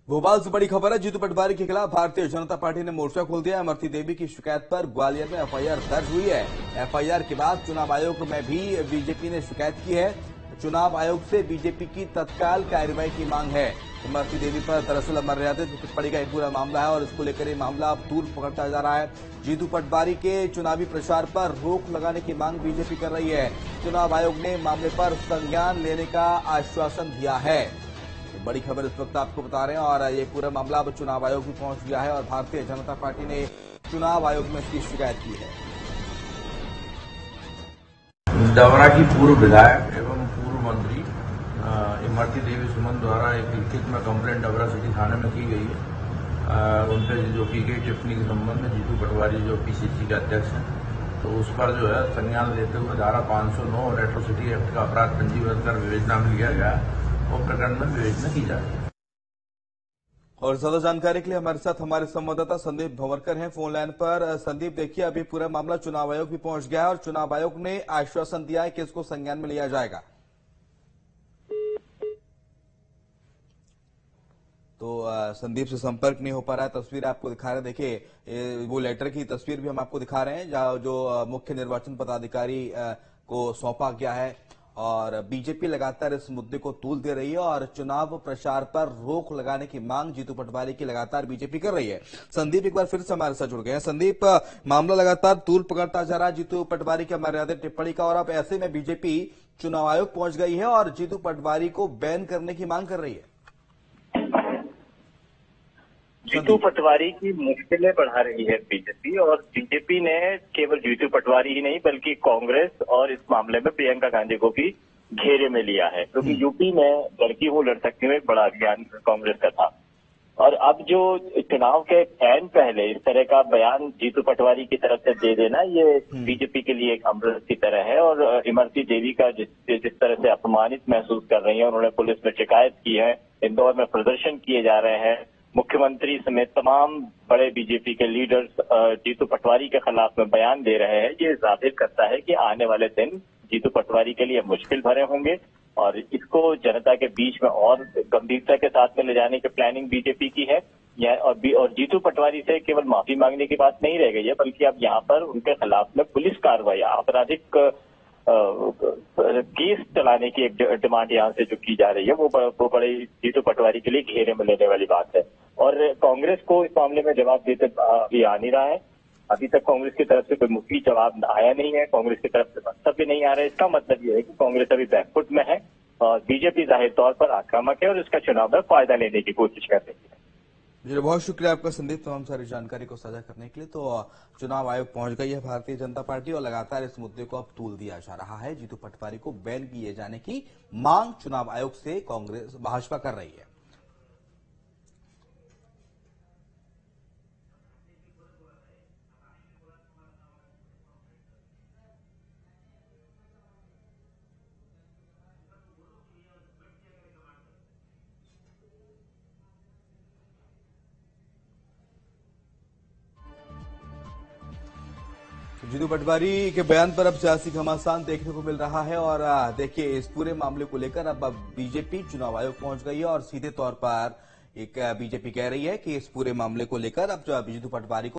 भोपाल से बड़ी खबर है। जीतू पटवारी के खिलाफ भारतीय जनता पार्टी ने मोर्चा खोल दिया है। इमरती देवी की शिकायत पर ग्वालियर में एफआईआर दर्ज हुई है। एफआईआर के बाद चुनाव आयोग में भी बीजेपी ने शिकायत की है। चुनाव आयोग से बीजेपी की तत्काल कार्रवाई की मांग है। इमरती देवी पर दरअसल अमर्यादित टिप्पणी का एक पूरा मामला है और इसको लेकर ये मामला अब दूर पकड़ता जा रहा है। जीतू पटवारी के चुनावी प्रचार पर रोक लगाने की मांग बीजेपी कर रही है। चुनाव आयोग ने मामले पर संज्ञान लेने का आश्वासन दिया है। बड़ी खबर इस वक्त आपको बता रहे हैं और ये पूरा मामला अब चुनाव आयोग भी पहुंच गया है और भारतीय जनता पार्टी ने चुनाव आयोग में इसकी शिकायत की है। डवरा की पूर्व विधायक एवं पूर्व मंत्री इमरती देवी सुमन द्वारा एक लिखित में कंप्लेंट डवरा सिटी थाने में की गई है। उनपे जो की गई टिप्पणी के संबंध में जीतू पटवारी जो पीसीसी के अध्यक्ष हैं, तो उस पर जो है संज्ञान लेते हुए धारा 509 और एट्रोसिटी एक्ट का अपराध पंजीबद्ध कर विवेचना में लिया गया और प्रकरण में विवेचना की जा रही है। और ज्यादा जानकारी के लिए हमारे साथ हमारे संवाददाता संदीप भंवरकर हैं फोन लाइन पर। संदीप, देखिए अभी पूरा मामला चुनाव आयोग भी पहुंच गया है और चुनाव आयोग ने आश्वासन दिया है कि इसको संज्ञान में लिया जाएगा। तो संदीप से संपर्क नहीं हो पा रहा है। तस्वीर आपको दिखा रहे हैं, देखिए वो लेटर की तस्वीर भी हम आपको दिखा रहे हैं जो मुख्य निर्वाचन पदाधिकारी को सौंपा गया है और बीजेपी लगातार इस मुद्दे को तूल दे रही है और चुनाव प्रचार पर रोक लगाने की मांग जीतू पटवारी की लगातार बीजेपी कर रही है। संदीप एक बार फिर से हमारे साथ जुड़ गए हैं। संदीप, मामला लगातार तूल पकड़ता जा रहा है जीतू पटवारी की अमर्यादित टिप्पणी का और अब ऐसे में बीजेपी चुनाव आयोग पहुंच गई है और जीतू पटवारी को बैन करने की मांग कर रही है। जीतू पटवारी की मुश्किलें बढ़ा रही है बीजेपी और बीजेपी ने केवल जीतू पटवारी ही नहीं बल्कि कांग्रेस और इस मामले में प्रियंका गांधी को भी घेरे में लिया है, क्योंकि यूपी में लड़की वो लड़ सकती है एक बड़ा अभियान कांग्रेस का था। और अब जो चुनाव के ऐन पहले इस तरह का बयान जीतू पटवारी की तरफ से दे देना, ये बीजेपी के लिए एक अमृत की तरह है। और इमरती देवी का जिस तरह से अपमानित महसूस कर रही है, उन्होंने पुलिस में शिकायत की है, इंदौर में प्रदर्शन किए जा रहे हैं, मुख्यमंत्री समेत तमाम बड़े बीजेपी के लीडर्स जीतू पटवारी के खिलाफ में बयान दे रहे हैं। ये जाहिर करता है कि आने वाले दिन जीतू पटवारी के लिए मुश्किल भरे होंगे और इसको जनता के बीच में और गंभीरता के साथ में ले जाने की प्लानिंग बीजेपी की है। और जीतू पटवारी से केवल माफी मांगने की बात नहीं रह गई है, बल्कि अब यहाँ पर उनके खिलाफ में पुलिस कार्रवाई, आपराधिक केस चलाने की एक डिमांड यहाँ से जो की जा रही है, वो बड़े जीतू पटवारी के लिए घेरे में लेने वाली बात है। और कांग्रेस को इस मामले में जवाब देते अभी आ नहीं रहा है। अभी तक कांग्रेस की तरफ से कोई मुफ्ती जवाब आया नहीं है, कांग्रेस की तरफ से वक्तव्य नहीं आ रहा है। इसका मतलब ये है कि कांग्रेस अभी बैकफुट में है और बीजेपी जाहिर तौर पर आक्रामक है और इसका चुनाव में फायदा लेने की कोशिश कर रही है। जी, बहुत शुक्रिया आपका संदीप, तमाम सारी जानकारी को साझा करने के लिए। तो चुनाव आयोग पहुंच गई है भारतीय जनता पार्टी और लगातार इस मुद्दे को अब तूल दिया जा रहा है। जीतू पटवारी को बैन किए जाने की मांग चुनाव आयोग से कांग्रेस भाजपा कर रही है। जीतू पटवारी के बयान पर अब सियासी घमासान देखने को मिल रहा है और देखिए इस पूरे मामले को लेकर अब बीजेपी चुनाव आयोग पहुंच गई है और सीधे तौर पर एक बीजेपी कह रही है कि इस पूरे मामले को लेकर अब जीतू पटवारी को